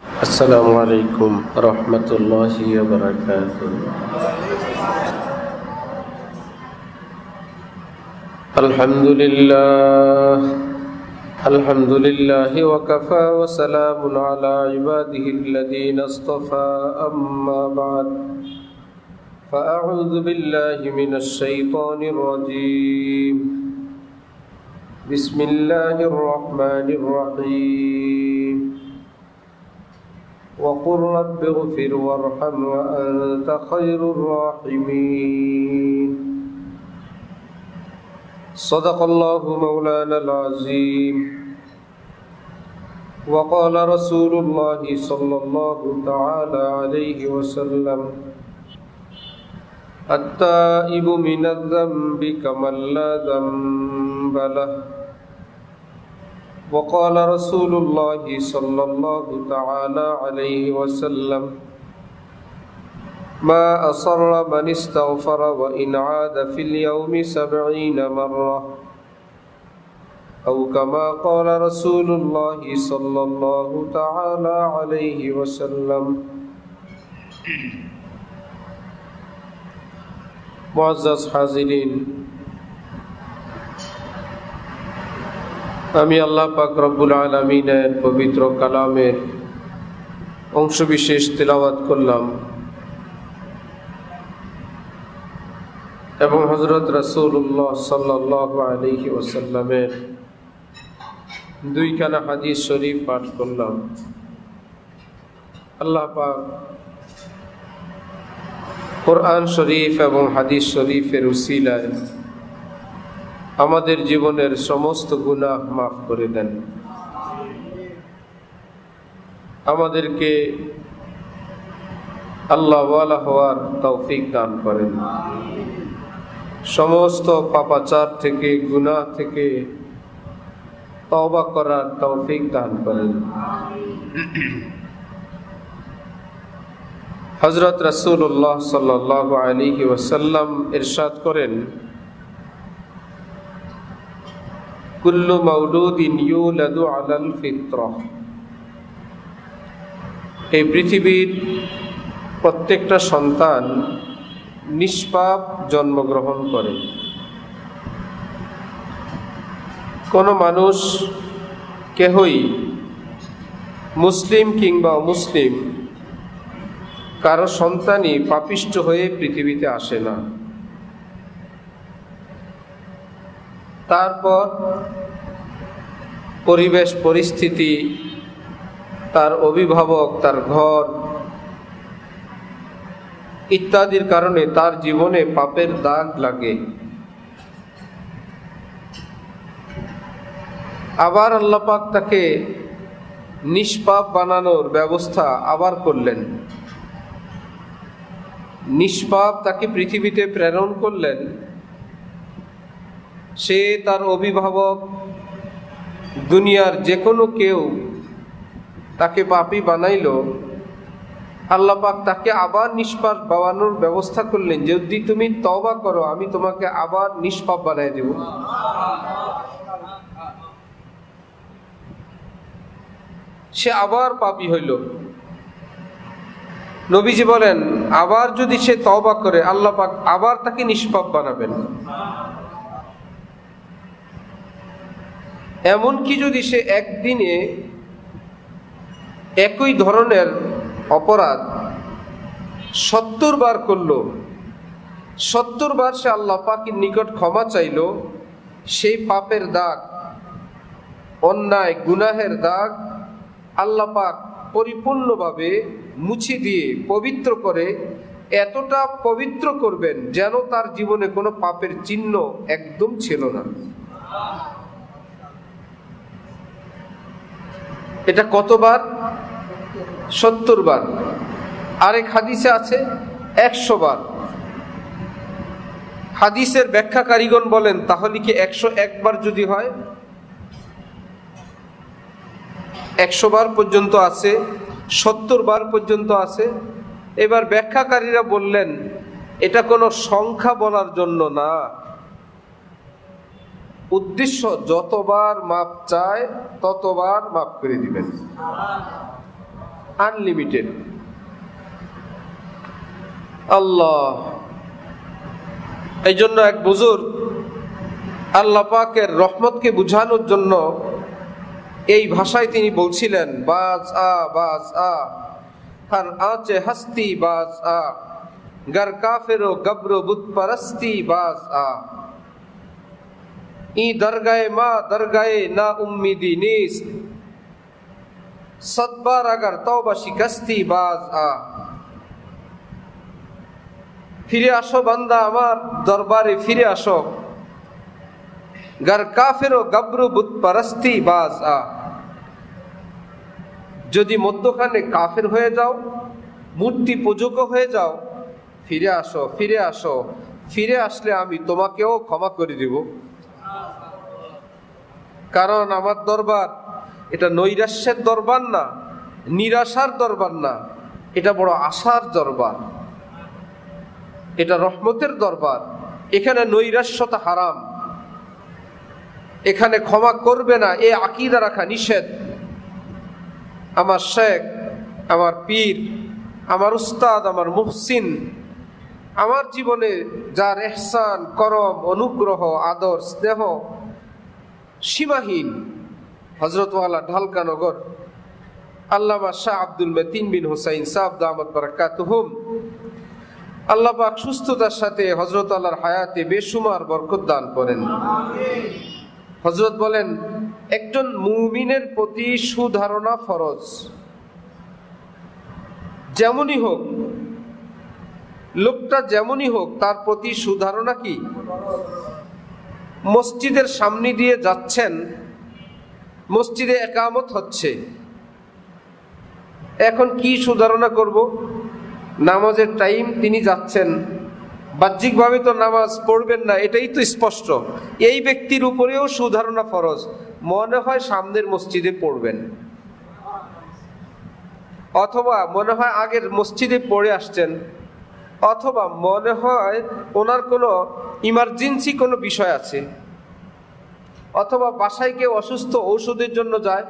আসসালামু আলাইকুম রহমতুল্লাহি ওয়া বারাকাতুহু। আলহামদুলিল্লাহি ওয়া কাফা ওয়া সালামুন আলা ইবাদিহিল্লাযীনা ইসতাফা, আম্মা বা'দ। ফাআউযু বিল্লাহি মিনাশ শাইতানির রাজীম। বিসমিল্লাহির রহমানির রহিম। وقل رب اغفر وارحم وأنت خير الراحمين. صدق الله مولانا العظيم. وقال رسول الله صلى الله تعالى عليه وسلم: التائب من الذنب كمن لا ذنب له. وقال رسول الله صلى الله تعالى عليه وسلم: ما أصر من استغفر وإن عاد في اليوم 70 مرة، أو كما قال رسول الله صلى الله تعالى عليه وسلم. মুআজ্জাজ হাজিরিন, আমি আল্লাহ পাক রব্বুল আলামিনের পবিত্র কালামের অংশবিশেষ তিলাওয়াত করলাম এবং হযরত রাসূলুল্লাহ সাল্লাল্লাহু আলাইহি ওয়াসাল্লামের দুইখানা হাদিস শরীফ পাঠ করলাম। আল্লাহ পাক কোরআন শরীফ এবং হাদিস শরীফের উসিলায় আমাদের জীবনের সমস্ত গুনাহ মাফ করে দেন, আমাদেরকে আল্লাহ ওয়ালা হওয়ার তৌফিক দান করেন, সমস্ত পাপাচার থেকে গুনাহ থেকে তওবা করার তৌফিক দান করেন। হযরত রাসূলুল্লাহ সাল্লাল্লাহু আলাইহি ওয়াসাল্লাম ইরশাদ করেন: কুল্লু মাউলুদিন ইউলাদু আলাল ফিতরাহ। এই পৃথিবীর প্রত্যেকটা সন্তান নিষ্পাপ জন্মগ্রহণ করে। কোনো মানুষ কেহই মুসলিম কিংবা অমুসলিম কারো সন্তানই পাপিষ্ঠ হয়ে পৃথিবীতে আসে না। তারপর পরিবেশ পরিস্থিতি, তার অভিভাবক, তার ঘর ইত্যাদির কারণে তার জীবনে পাপের দাগ লাগে। আবার আল্লাহ পাক তাকে নিষ্পাপ বানানোর ব্যবস্থা আবার করলেন, নিষ্পাপ তাকে পৃথিবীতে প্রেরণ করলেন। সে, তার অভিভাবক, দুনিয়ার যে কোনো কেউ তাকে পাপী বানাইল, আল্লাহ পাক তাকে আবার নিষ্পাপ বানানোর ব্যবস্থা করলেন। যদি তুমি তওবা করো, আমি তোমাকে আবার নিষ্পাপ বানাই দেব। সে আবার পাপী হইল। নবীজি বলেন, আবার যদি সে তওবা করে, আল্লাহ পাক আবার তাকে নিষ্পাপ বানাবেন। এমনকি যদি সে একদিনে একই ধরনের অপরাধ 70 বার করলো, 70 বার সে আল্লাহ পাকের নিকট ক্ষমা চাইল, সেই পাপের দাগ, অন্যায় গুনাহের দাগ আল্লাহ পাক পরিপূর্ণভাবে মুছে দিয়ে পবিত্র করে এতটা পবিত্র করবেন যেন তার জীবনে কোনো পাপের চিহ্ন একদম ছিল না। এটা কতবার? 70 বার। আরেক হাদিসে আছে 100 বার। হাদিসের ব্যাখ্যাকারীগণ বলেন, তাহলে কি 101 বার যদি হয়? 100 বার পর্যন্ত আছে, 70 বার পর্যন্ত আছে। এবার ব্যাখ্যাকারীরা বললেন, এটা কোনো সংখ্যা বলার জন্য না, উদ্দেশ্য যতবার মাপ চায় ততবার মাপ করে দিবেন। আনলিমিটেড। আল্লাহ, এই জন্য এক বুজুর্গ আল্লাহ পাকের রহমতকে বুঝানোর জন্য এই ভাষায় তিনি বলছিলেন, বাজ আ হর আঁচে হস্তি বাজ আ, গর কাফেরো গব্র বুত পরস্তি বাজ আ, ই দরগায়ে মা দরগায়ে না উম্মিদি নিস্ত, সদবার আগার তওবা শিকস্তি বাজ আ। ফিরে আসো বান্দা আমার দরবারে ফিরে আসো, গর কাফেরো গব্র বুত পরস্তি বাজ আ। যদি মধ্যখানে কাফের হয়ে যাও, মূর্তি পূজক হয়ে যাও, ফিরে আসো, ফিরে আসো। ফিরে আসলে আমি তোমাকেও ক্ষমা করে দিব। কারণ আমার দরবার এটা নৈরাশ্যের দরবার না, নিরাশার দরবার না, এটা বড় আশার দরবার, এটা রহমতের দরবার। এখানে নৈরাশ্যতা হারাম, এখানে ক্ষমা করবে না এ আকীদা রাখা নিষেধ। আমার শেখ, আমার পীর, আমার উস্তাদ, আমার মুহসিন, আমার জীবনে যার ইহসান, করম, অনুগ্রহ, আদর, স্নেহ সীমাহীন, হযরতওয়ালা ঢালকানগর আল্লামা শাহ আব্দুল মতিন বিন হুসাইন সাহেব দামাত বারাকাতুহুম, আল্লাহ পাক সুস্থতার সাথে হযরত আল্লাহর হায়াতে বেশুমার বরকত দান করেন। হযরত বলেন, একজন মুমিনের প্রতি সুধারণা ফরজ। যেমনই হোক, লোকটা যেমনই হোক, তার প্রতি সুধারণা কি? মসজিদের সামনে দিয়ে যাচ্ছেন, মসজিদে একামত হচ্ছে, এখন কি সুধারণা করব? নামাজের টাইম, তিনি যাচ্ছেন, বাহ্যিকভাবে তো নামাজ পড়বেন না, এটাই তো স্পষ্ট। এই ব্যক্তির উপরেও সুধারণা ফরজ। মনে হয় সামনের মসজিদে পড়বেন, অথবা মনে হয় আগের মসজিদে পড়ে আসছেন, অথবা মনে হয় ওনার কোনো ইমার্জেন্সি কোনো বিষয় আছে, অথবা বাসায় কেউ অসুস্থ ঔষধের জন্য যায়,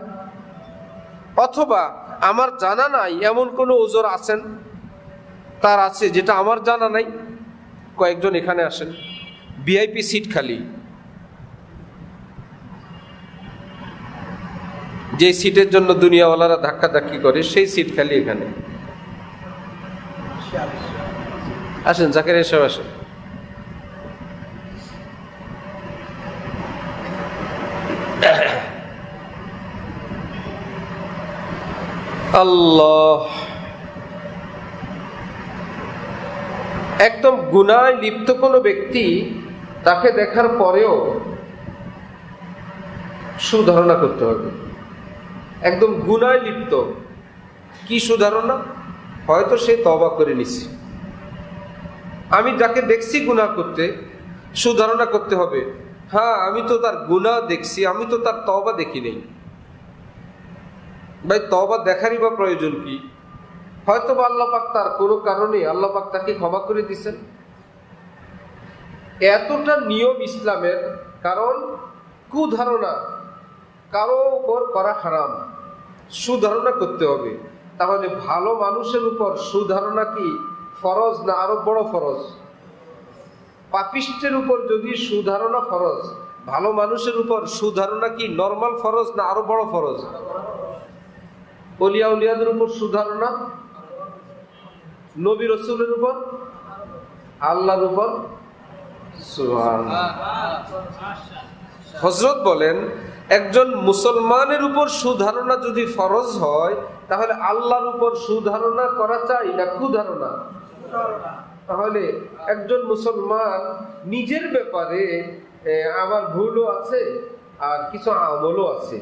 অথবা আমার জানা নাই এমন কোনো ওজর আছেন, তার আছে যেটা আমার জানা নাই। কয়েকজন এখানে আসেন, ভিআইপি সিট খালি, যে সিটের জন্য দুনিয়াওয়ালারা ধাক্কাধাক্কি করে সেই সিট খালি এখানে। আসেন জাকির সাহেব, আসেন। আল্লাহ, একদম গুনায় লিপ্ত কোনো ব্যক্তি, তাকে দেখার পরেও সুধারণা করতে হবে। একদম গুনায় লিপ্ত, কি সুধারণা? হয়তো সে তওবা করে নিছে, আমি যাকে দেখছি গুনাহ করতে, সুধারণা করতে হবে, হ্যাঁ আমি তো তার গুনাহ দেখছি, আমি তো তার তওবা দেখি নেই। ভাই, তওবা দেখারই বা প্রয়োজন কি? হয়তো বা আল্লাহ পাক তার কোনো কারণে আল্লাহ পাক তাকে ক্ষমা করে দিচ্ছেন। এতটা নিয়ম ইসলামের, কারণ কুধারণা কারো উপর করা হারাম, সুধারণা করতে হবে। তাহলে ভালো মানুষের উপর সুধারণা কি ফরজ না আরো বড় ফরজ? পাপিষ্টের উপর যদি সুধারণা ফরজ, ভালো মানুষের উপর সুধারণা কি নরমাল ফরজ না আরো বড় ফরজ? ওলিয়া উলিয়াদের উপর সুধারণা, নবী রাসূলের উপর, আল্লাহর উপর। সুবহানাল্লাহ। হযরত বলেন, একজন মুসলমানের উপর সুধারণা যদি ফরজ হয়, তাহলে আল্লাহর উপর সুধারণা করা চাই না কুধারণা? তাহলে একজন মুসলমান নিজের ব্যাপারে আমার ভুলও আছে আর কিছু আমলও আছে,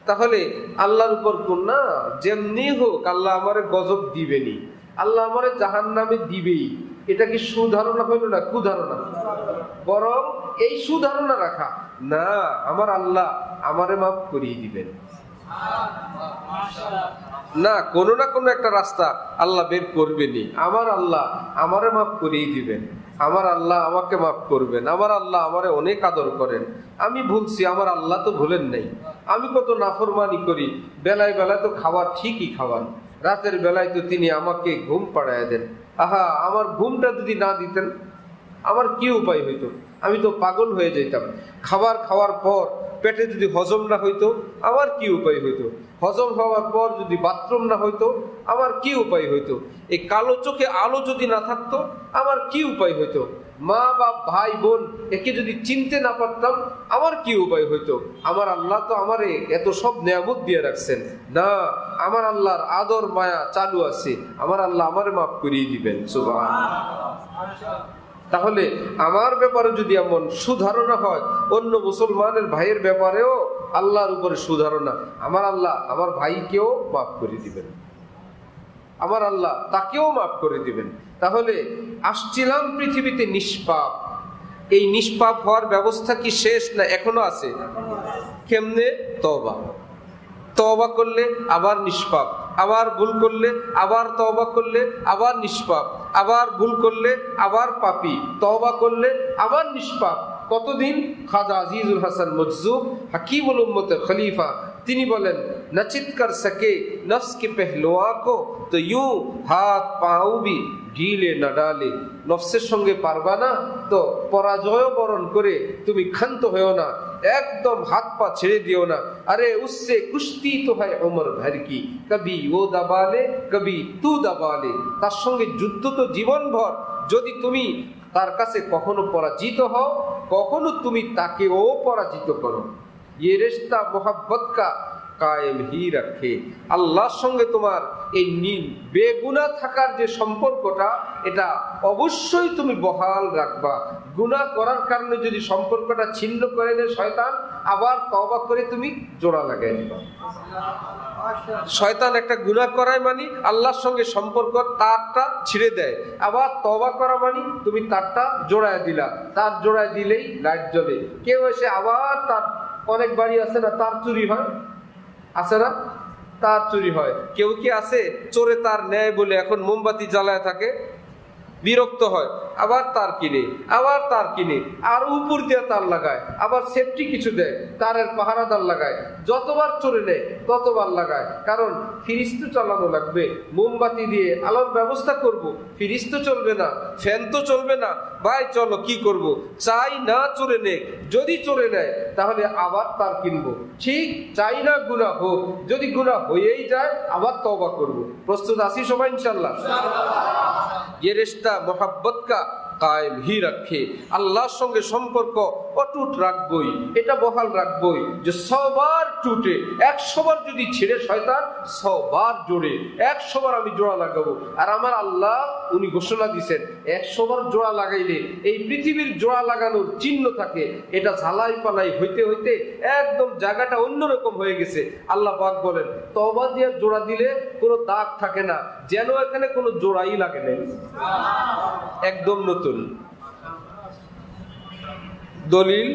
তাহলে আল্লাহর উপর কোন না, যেমনি হোক আল্লাহ আমারে গজব দিবেনি, আল্লাহ আমারে জাহান্নামে দিবেই, এটা কি সুধারণা হইল না কুধারণা? বরং এই সুধারণা রাখা, না আমার আল্লাহ আমারে মাফ করিয়ে দিবেন, না কোনো একটা রাস্তা আল্লাহ বের করবেনি, আমার আল্লাহ আমারে মাফ করিয়ে দিবেন, আমার আল্লাহ আমাকে মাফ করবেন, আমার আল্লাহ আমারে অনেক আদর করেন, আমি ভুলছি, আমার আল্লাহ তো ভুলেন নাই, আমি কত নাফরমানি করি, বেলায় বেলায় তো খাবার ঠিকই খাওয়ান, রাতের বেলায় তো তিনি আমাকে ঘুম পাড়ায় দেন। আহা, আমার ঘুমটা যদি না দিতেন আমার কি উপায় হইতো? আমি তো পাগল হয়ে যেতাম। খাবার খাওয়ার পর পেটে যদি হজম না হইতো আমার কি উপায় হইতো? হজম হওয়ার পর যদি বাথরুম না হইতো আমার কি উপায় হইতো? এই কালো চোখে আলো যদি না থাকতো আমার কি উপায় হইতো? মা বা ভাই বোন একে যদি চিনতে না পারতাম আমার কি উপায় হইতো? আমার আল্লাহ তো আমারে এত সব নিয়ামত দিয়ে রাখছেন না, আমার আল্লাহর আদর মায়া চালু আছে, আমার আল্লাহ আমারে মাফ করিয়ে দিবেন। সুবহানাল্লাহ। তাহলে আমার ব্যাপারে যদি এমন সুধারণা হয়, অন্য মুসলমানের ভাইয়ের ব্যাপারেও আল্লাহর উপরে সুধারণা, আমার আল্লাহ আমার ভাইকেও মাফ করে দিবেন, আমার আল্লাহ তাকেও মাফ করে দিবেন। তাহলে আসছিলাম পৃথিবীতে নিষ্পাপ, এই নিষ্পাপ হওয়ার ব্যবস্থা কি শেষ না এখনো আছে? কেমনে? তওবা। তওবা করলে আবার নিষ্পাপ, আবার ভুল করলে আবার তওবা করলে আবার নিষ্পাপ, আবার ভুল করলে আবার পাপী, তওবা করলে আবার নিষ্পাপ। কতদিন? খাজা আজিজুল হাসান মজজুব হাকিমুল উম্মতের খলিফা তিনি বলেন, না চিৎকার সকে নফস কে পেহলুয়া কো তো ইউं হাত পাও ভি ঢিলে না ডালে। নফসের সঙ্গে পারবা না তো পরাজয় বরণ করে তুমি ক্ষান্ত হয়েও না, একদম হাত পা ছেড়ে দিও না। আরে উসসে কুস্তি তো হয় উমর ভর কি, কবি ও দাবালে কবি তু দাবালে। তার সঙ্গে যুদ্ধ তো জীবন ভর, যদি তুমি তার কাছে কখনো পরাজিত হও কখনো তুমি তাকেও পরাজিত করো। ये रिश्ता मोहब्बत का কায়েম হি রাখে। আল্লাহর সঙ্গে তোমার এই বেগুনাহ থাকার যে সম্পর্কটা এটা অবশ্যই তুমি বহাল রাখবা। গুনাহ করার কারণে যদি সম্পর্কটা ছিন্ন করে দেয় শয়তান, আবার তওবা করে তুমি জোড়া লাগাই দিবা। শয়তান একটা গুনাহ করায় মানে আল্লাহর সঙ্গে সম্পর্ক তারটা ছিঁড়ে দেয়, আবার তওবা করা মানে তুমি তারটা জোড়ায় দিলা, তার জোড়ায় দিলেই লাইট জ্বলে। কেউ এসে আবার তার, অনেক বাড়ি আছে না তার চুরি হয়, আছে না তার চুরি হয়। কেউ কি আছে চোরে তার নেয় বলে এখন মোমবাতি জ্বালায় থাকে, বিরক্ত হয়, আবার তার কিনে, আবার তার কিনে, আর উপর দিয়ে তার লাগায়, আবার সেফটি কিছু দেয়, তারের পাহারাদার লাগায়, যতবার চোরে নেয় ততবার লাগায়। কারণ ফ্রিজ তো চালানো লাগবে, মোমবাতি দিয়ে আলোর ব্যবস্থা করব, ফ্রিজ তো চলবে না, ফ্যান তো চলবে না, ভাই চলো কি করব, চাই না চোরে নেয়, যদি চোরে নেয় তাহলে আবার তার কিনবো। ঠিক চাই না গুনাহ হোক, যদি গুনাহ হয়েই যায় আবার তওবা করব। প্রস্তুত আছি সবাই ইনশাআল্লাহ? ये रिश्ता मोहब्बत का কায়েম হি রাখে। আল্লাহর সঙ্গে সম্পর্ক অটুট রাখবই, এটা বহাল রাখবই। যে 100 বার টুটে 100 বার যদি ছেড়ে শয়তান 100 বার জোড়ে, 100 বার আমি জোড়া লাগাবো। আর আমার আল্লাহ উনি ঘোষণা দিয়েছেন 100 বার জোড়া লাগাইলে এই পৃথিবীর জোড়া লাগানোর চিহ্ন থাকে, এটা ঝালাই পালাই হইতে হইতে একদম জায়গাটা অন্যরকম হয়ে গেছে। আল্লাহ পাক বলেন তওবা দিয়ে জোড়া দিলে কোনো দাগ থাকে না, যেন এখানে কোনো জোড়াই লাগে নাই, একদম নতুন। দলিল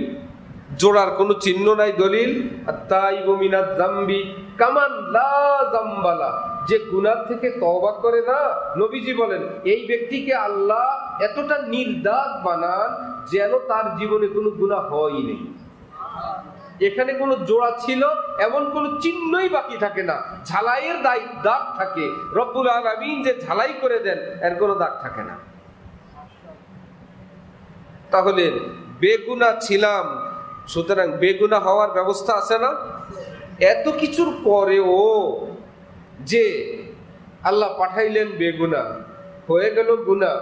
জোড়ার কোনো চিহ্ন নাই। দলিল আত-তাইবু মিনাজ যামবি কামান লা যামবালা, যে গুনাহ থেকে তওবা করে না, নবীজি বলেন এই ব্যক্তিকে আল্লাহ এতটা নির্দাগ বানান যেন তার জীবনে কোনো গুনাহ হয়ই নেই। এখানে কোনো জোড়া ছিল এমন কোনো চিহ্নই বাকি থাকে না, ঝালাইয়ের দাগ থাকে। রব্বুল আলামিন যে ঝালাই করে দেন এর কোনো দাগ থাকে না। তাহলে বেগুনাহ ছিলাম, সুতরাং বেগুনাহ হওয়ার ব্যবস্থা আছে না? এত কিছুর পরেও যে আল্লাহ পাঠাইলেন বেগুনাহ, হয়ে গেল গুনাহ,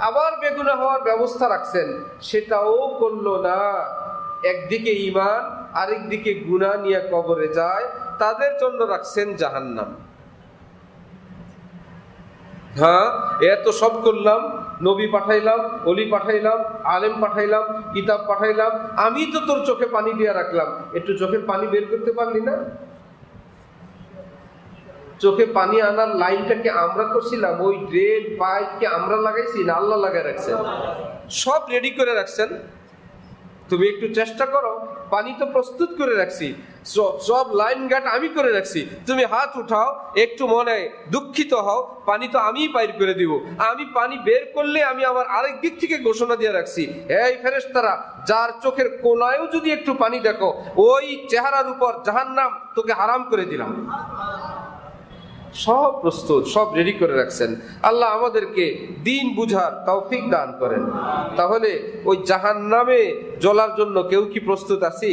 আবার বেগুনাহ হওয়ার ব্যবস্থা রাখছেন, সেটাও করলো না। একদিকে ঈমান আরেকদিকে গুনাহ নিয়ে কবরে যায়, তাদের জন্য রাখছেন জাহান্নাম। হ্যাঁ, এত সব করলাম, নবী পাঠাইলাম, ওলি পাঠাইলাম, আলেম পাঠাইলাম, কিতাব পাঠাইলাম, আমি তো তোর চোখে পানি দিয়ে রাখলাম, একটু চোখের পানি বের করতে পারলি না? চোখে পানি আনার লাইনটাকে আমরা করছিলাম, ওই ড্রেন পাইপকে আমরা লাগাইছি না আল্লাহ লাগাই রাখছেন? সব রেডি করে রাখছেন, তুমি একটু চেষ্টা করো। পানি তো প্রস্তুত করে রাখছি, সব লাইন গাট আমি করে রাখছি, তুমি হাত উঠাও, একটু মনে দুঃখিত হও, পানি তো আমিই বাইর করে দিব। আমি পানি বের করলে আমি আবার আরেক দিক থেকে ঘোষণা দিয়ে রাখছি, এই ফেরেশতারা, যার চোখের কোনায়ও যদি একটু পানি দেখো, ওই চেহারার উপর জাহান্নাম তোকে হারাম করে দিলাম। সব প্রস্তুত, সব রেডি করে রাখছেন। আল্লাহ আমাদেরকে দিন বুঝার তৌফিক দান করেন। তাহলে ওই জাহান্নামে জ্বলার জন্য কেউ কি প্রস্তুত আছি?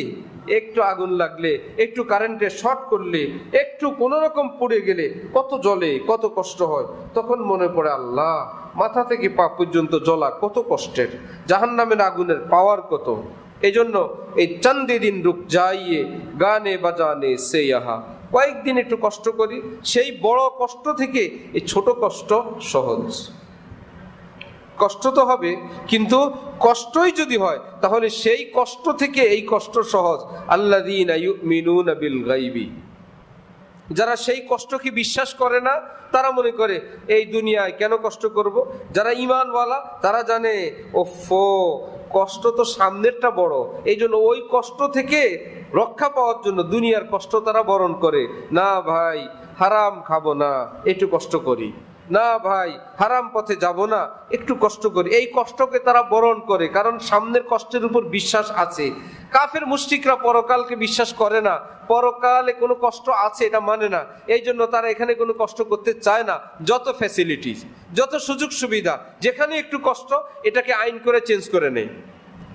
একটু আগুন লাগলে, একটু কারেন্টে শর্ট করলে, একটু কোনো রকম পড়ে গেলে কত জ্বলে, কত কষ্ট হয়। তখন মনে পড়ে আল্লাহ, মাথা থেকে পা পর্যন্ত জ্বলা কত কষ্টের, জাহান্নামের আগুনের পাওয়ার কত। এই জন্য এই চান্দে দিন রুক যাইয়ে গানে বাজানে সে ইহা, কয়েকদিন একটু কষ্ট করি, সেই বড় কষ্ট থেকে এই ছোট কষ্ট সহজ। কষ্ট তো হবে, কিন্তু কষ্টই যদি হয় তাহলে সেই কষ্ট থেকে এই কষ্ট সহজ। আল্লাযীনা ইউমিনুনা বিল গায়বি, যারা সেই কষ্টকে বিশ্বাস করে না তারা মনে করে এই দুনিয়ায় কেন কষ্ট করব। যারা ঈমানওয়ালা তারা জানে ওফো, কষ্ট তো সামনেরটা বড়, এই জন্য ওই কষ্ট থেকে রক্ষা পাওয়ার জন্য দুনিয়ার কষ্ট তারা বরণ করে। না ভাই হারাম খাবো না, একটু কষ্ট করি, না ভাই হারাম পথে যাব না, একটু কষ্ট করি। এই কষ্টকে তারা বরণ করে, কারণ সামনের কষ্টের উপর বিশ্বাস আছে। কাফের মুশরিকরা পরকালকে বিশ্বাস করে না, পরকালে কোনো কষ্ট আছে এটা মানে না, এই জন্য তারা এখানে কোনো কষ্ট করতে চায় না। যত ফ্যাসিলিটি, যত সুযোগ সুবিধা, যেখানে একটু কষ্ট এটাকে আইন করে চেঞ্জ করে নেয়।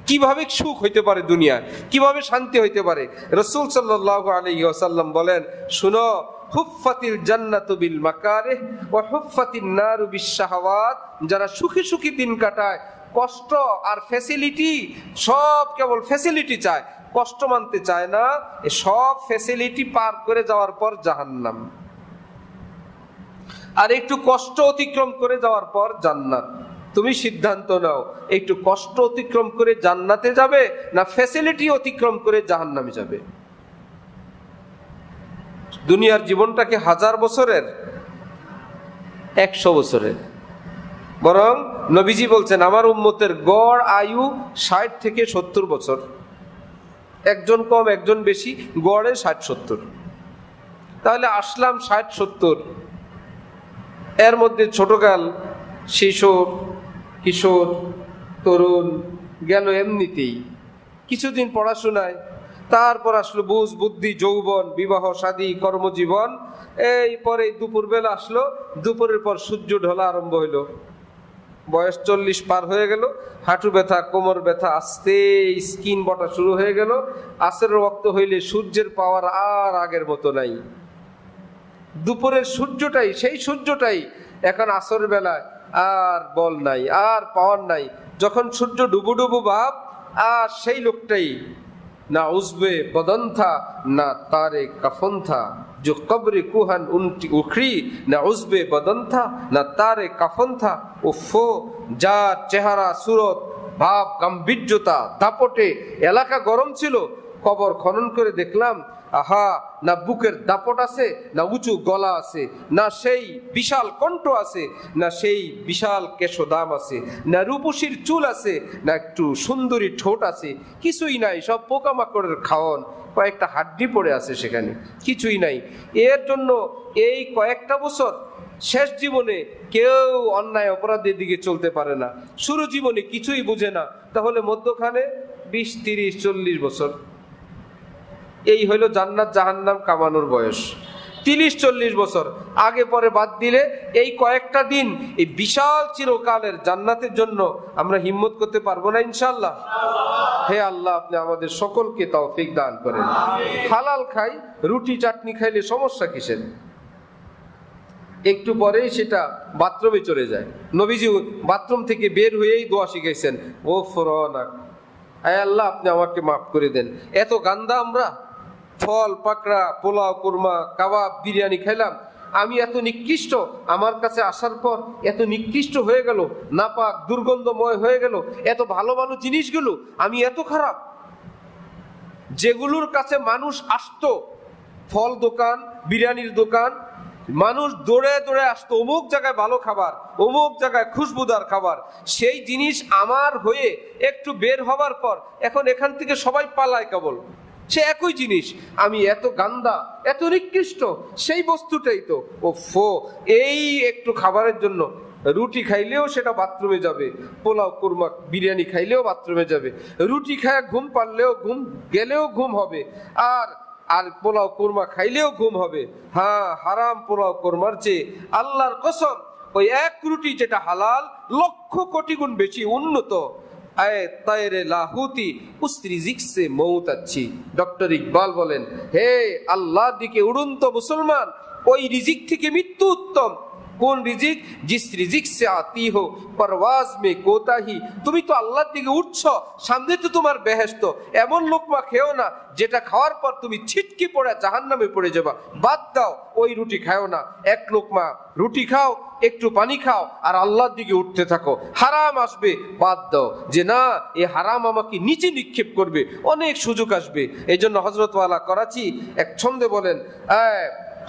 কিভাবে সুখ হইতে পারে দুনিয়া, কিভাবে শান্তি হইতে পারে। রাসূল সাল্লাল্লাহু আলাইহি ওয়াসাল্লাম বলেন, শুনো, হুফফাতিল জান্নাতু বিল মাকারিহ ওয়া হুফফাতিন নারু বিশ শাহাওয়াত। যারা সুখী সুখী দিন কাটায়, কষ্ট আর ফ্যাসিলিটি, সব কেবল ফ্যাসিলিটি চায়, কষ্ট মানতে চায় না, সব ফ্যাসিলিটি পার করে যাওয়ার পর জাহান্নাম, আর একটু কষ্ট অতিক্রম করে যাওয়ার পর জান্নাত। তুমি সিদ্ধান্ত নাও, একটু কষ্ট অতিক্রম করে জান্নাতে যাবে না ফ্যাসিলিটি অতিক্রম করে জাহান্নামে যাবে। দুনিয়ার জীবনটাকে 1000 বছরের, 100 বছরের। বরং নবীজি বলছেন আমার উম্মতের গড় আয়ু 60 থেকে 70 বছর, একজন কম একজন বেশি, গড়ে 60-70। তাহলে আসলাম 60-70, এর মধ্যে ছোটকাল, শিশু, কিশোর, তরুণ গেল এমনিতেই, কিছুদিন পড়াশোনায়, তারপর আসলো বুঝ বুদ্ধি, যৌবন, বিবাহ শাদী, কর্মজীবন। এই পরে দুপুর বেলা আসলো, দুপুরের পর সূর্য ঢলা আরম্ভ হইলো, বয়স 40 পার হয়ে গেল, হাঁটু ব্যথা, কোমর ব্যথা, আস্তে স্কিন বটা শুরু হয়ে গেল। আসরের ওয়াক্ত হইলে সূর্যের পাওয়ার আর আগের মতো নাই। দুপুরের সূর্যটাই, সেই সূর্যটাই এখন আসরের বেলায় আর বল নাই, আর পাওয়ার নাই। যখন সূর্য ডুবু ডুবু ভাব, আর সেই লোকটাই না উজবে বদন থা না তারে কাফন থা, जो कब्र कुहन उखड़ी न उजबे बदन था न तारे कफन था। उफ़ो, যার চেহারা সুরত ভাব গাম্ভীর্যতা দাপটে, এলাকা গরম ছিল, কবর খনন করে দেখলাম আহা, না বুকের দাপট আছে, না উঁচু গলা আছে, না সেই বিশাল কণ্ঠ আছে, না সেই বিশাল কেশদাম আছে, না রূপসীর চুল আছে, না একটু সুন্দরী ঠোঁট আছে, কিছুই নাই। সব পোকামাকড়ের খাওয়ান, কয়েকটা হাড্ডি পড়ে আছে সেখানে, কিছুই নাই। এর জন্য এই কয়েকটা বছর শেষ জীবনে কেউ অন্যায় অপরাধের দিকে চলতে পারে না, শুরু জীবনে কিছুই বুঝে না, তাহলে মধ্যখানে 20, 30, 40 বছর, এই হইলো জান্নাত জাহান্নাম কামানোর বয়স। 30-40 বছর আগে পরে বাদ দিলে এই কয়েকটা দিন এই বিশাল চিরকালের জান্নাতের জন্য আমরা হিম্মত করতে পারবো না ইনশাআল্লাহ। হে আল্লাহ, আপনি আমাদের সকলকে তৌফিক দান করেন। হালাল খাই, রুটি চাটনি খাইলে সমস্যা কিসের? একটু পরেই সেটা বাথরুমে চলে যায়। নবীজি বাথরুম থেকে বের হয়েই দোয়া শিখাইছেন, ও ফরনাক, আয় আল্লাহ আপনি আমাকে মাফ করে দেন। এত গান্দা আমরা, ফল পাকড়া, পোলাও, কুরমা, কাবাব, বিরিয়ানি খাইলাম, আমি এত নিকৃষ্ট, আমার কাছে আসার পর এত নিকৃষ্ট হয়ে গেল, নাপাক দুর্গন্ধময় হয়ে গেল, এত ভালো ভালো জিনিসগুলো আমি এত খারাপ। যেগুলোর কাছে মানুষ আসতো, ফল দোকান, বিরিয়ানির দোকান, মানুষ দৌড়ে দৌড়ে আসতো, অমুক জায়গায় ভালো খাবার, অমুক জায়গায় খুশবুদার খাবার, সেই জিনিস আমার হয়ে একটু বের হবার পর এখন এখান থেকে সবাই পালায় কেবল। সে একই জিনিস, আমি এত গান্দা, এত নিকৃষ্ট, সেই বস্তুটাই তো ওফো। এই একটু খাবারের জন্য রুটি খাইলেও সেটা বাথরুমে যাবে, পোলাও কুরমা বিরিয়ানি খাইলেও বাথরুমে যাবে, রুটি খায় ঘুম পারলেও ঘুম গেলেও ঘুম হবে, আর আর পোলাও কোরমা খাইলেও ঘুম হবে। হ্যাঁ, হারাম পোলাও কোরমার চেয়ে আল্লাহর কসম ওই এক রুটি যেটা হালাল লক্ষ কোটি গুণ বেশি উন্নত। ডক্টর ইকবাল বলেন, হে আল্লাহর দিকে উড়ন্ত মুসলমান, ওই রিজিক থেকে মৃত্যু উত্তম। কোন রিজিক? জিস রিজিক সে আতি হো পরওয়াজ মে কোতাহি। তুমি তো আল্লাহর দিকে উঠছ, সামনে তো তোমার বেহেশত। এমন লোকমা খেও না যেটা খাওয়ার পর তুমি ছিটকি পড়ে জাহান্নামে পড়ে যাবা। বাদ দাও, ওই রুটি খাও না। এক লোকমা রুটি খাও, একটু পানি খাও, আর আল্লাহর দিকে উঠতে থাকো। হারাম আসবে, বাদ দাও, যে না এই হারাম আমাকে নিচে নিক্ষেপ করবে, অনেক সুযোগ আসবে। এই জন্য হযরত ওয়ালা করাচি এক ছন্দে বলেন,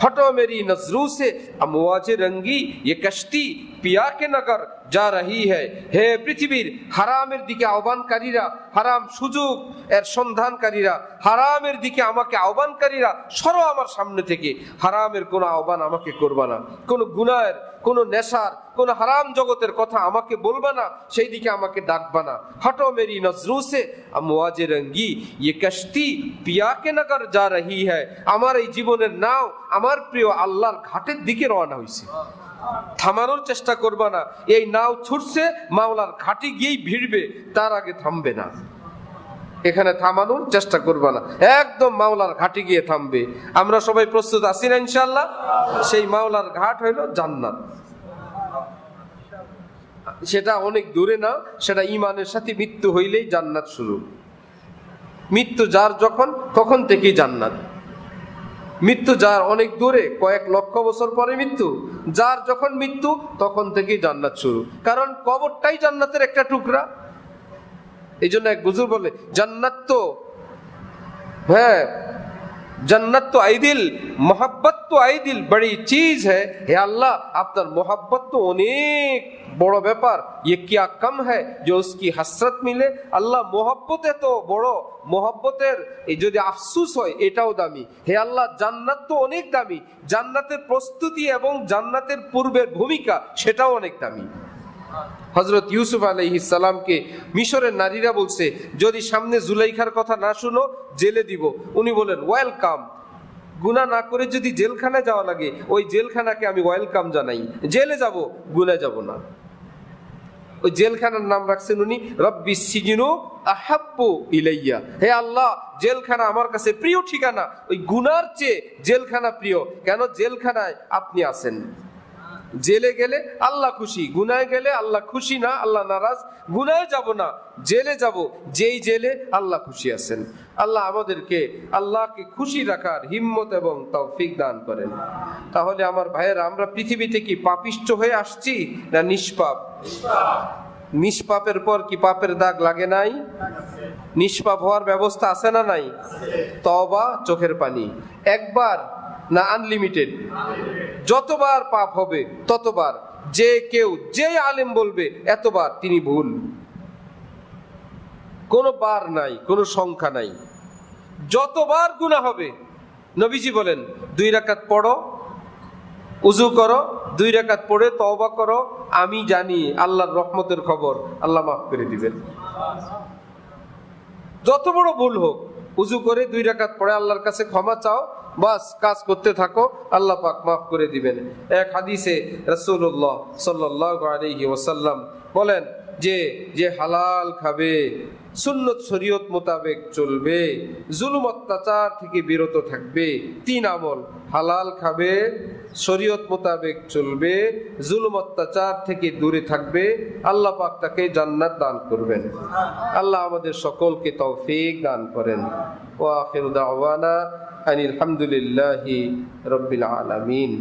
हटो मेरी नजरों से अमवाजे रंगी ये कश्ती पिया के नगर जा रही है। हे पृथ्वीर হারামের দিকে আহ্বানকারীরা, হারাম সুযোগ এর সন্ধানকারীরা, হারামের দিকে আমাকে আহ্বানকারীরা, সরো আমার সামনে থেকে। হারামের কোন আহ্বান আমাকে করবা না, কোন গুনাহের, কোন নেশার, কোন হারাম জগতের কথা আমাকে বলবা না, সেই দিকে আমাকে ডাকবা না। হটো মেরি নজরু সে আমওয়াজে রঙ্গি ये कश्ती पिया के नगर जा रही है। আমার এই জীবনের নাও আমার প্রিয় আল্লাহর ঘাটের দিকে রওনা হইছে। থামানোর চেষ্টা করবা না। এই নাও ছুটছে, মাওলার ঘাটে গিয়েই ভিড়বে, তার আগে থামবে না। এখানে থামানোর চেষ্টা করবা না, একদম মাওলার ঘাটে গিয়ে থামবে। আমরা সবাই প্রস্তুত আছি না ইনশাআল্লাহ? সেই মাওলার ঘাট হইল জান্নাত। সেটা অনেক দূরে না, সেটা ঈমানের সাথে মৃত্যু হইলেই জান্নাত শুরু। মৃত্যু যার যখন, তখন থেকেই জান্নাত। মৃত্যু যার অনেক দূরে, কয়েক লক্ষ বছর পরে মৃত্যু, যার যখন মৃত্যু তখন থেকেই জান্নাত শুরু। কারণ কবরটাই জান্নাতের একটা টুকরা। এই জন্য এক বুজুর্গ বলে, জান্নাত তো হ্যাঁ, জান্নাত তো আইদিল, মোহাব্বত তো আইদিল বড়ি চিজ হ্যায়। হে আল্লাহ, আপনার মোহাব্বত তো অনেক বড় ব্যাপার। ये क्या कम है जो उसकी हसरत मिले। আল্লাহ মোহাব্বত এত বড়, মোহাব্বতের এই যদি আফসুস হয় এটাও দামি। হে আল্লাহ, জান্নাত তো অনেক দামি, জান্নাতের প্রস্তুতি এবং জান্নাতের পূর্বের ভূমিকা সেটাও অনেক দামি। হযরত ইউসুফ আলাইহিস সালামকে মিশরের নারীরা বলছে, যদি সামনে জুলাইখার কথা না শুনো জেলে দিব। উনি বলেন, ওয়েলকাম। গুনাহ না করে যদি জেলখানায় যাওয়া লাগে, ওই জেলখানাকে আমি ওয়েলকাম জানাই। জেলে যাব, গুনাহ যাব না। ওই জেলখানার নাম রাখছেন উনি রব্বিস সিজনু আহাব্বু ইলাইয়া। হে আল্লাহ, জেলখানা আমার কাছে প্রিয় ঠিকানা, ওই গুনার চেয়ে জেলখানা প্রিয়। কেন? জেলখানায় আপনি আছেন। জেলে গেলে আল্লাহ খুশি, গুনায় গেলে আল্লাহ খুশি না, আল্লাহ নারাজ। গুনায় যাব না, জেলে যাব, যেই জেলে আল্লাহ খুশি আছেন। আল্লাহ আমাদেরকে আল্লাহকে খুশি রাখার হিম্মত এবং তৌফিক দান করেন। তাহলে আমার ভাইয়েরা, আমরা পৃথিবীতে কি পাপিষ্ঠ হয়ে আসছি না নিষ্পাপ? নিষ্পাপের পর কি পাপের দাগ লাগে নাই? নিষ্পাপ হওয়ার ব্যবস্থা আছে না নাই? তওবা, চোখের পানি, একবার না আনলিমিটেড? যতবার পাপ হবে ততবার। যে কেউ, যে আলেম বলবে এতবার তিনি ভুল, কোনো বার নাই, কোনো সংখ্যা নাই। যতবার গুনাহ হবে, নবীজি বলেন 2 রাকাত পড়ো, উযু করো, 2 রাকাত পড়ে তওবা করো, আমি জানি আল্লাহর রহমতের খবর, আল্লাহ মাফ করে দিবেন। যত বড় ভুল হোক, উযু করে 2 রাকাত পড়ে আল্লাহর কাছে ক্ষমা চাও, বাস কাজ করতে থাকো, আল্লাহ পাক মাফ করে দিবেন। এক হাদিসে রাসূলুল্লাহ সাল্লাল্লাহু আলাইহি ওয়াসাল্লাম বলেন যে যে হালাল খাবে, সুন্নত শরীয়ত মোতাবেক চলবে, জুলুম অত্যাচার থেকে বিরত থাকবে। 3 আমল: হালাল খাবে, শরীয়ত মোতাবেক চলবে, জুলুম অত্যাচার থেকে দূরে থাকবে, আল্লাহ পাক তাকে জান্নাত দান করবেন। আল্লাহ আমাদের সকলকে তৌফিক দান করেন। ওয়া আখিরু দাওয়ানা আনিল হামদুলিল্লাহি রাব্বিল আলামিন।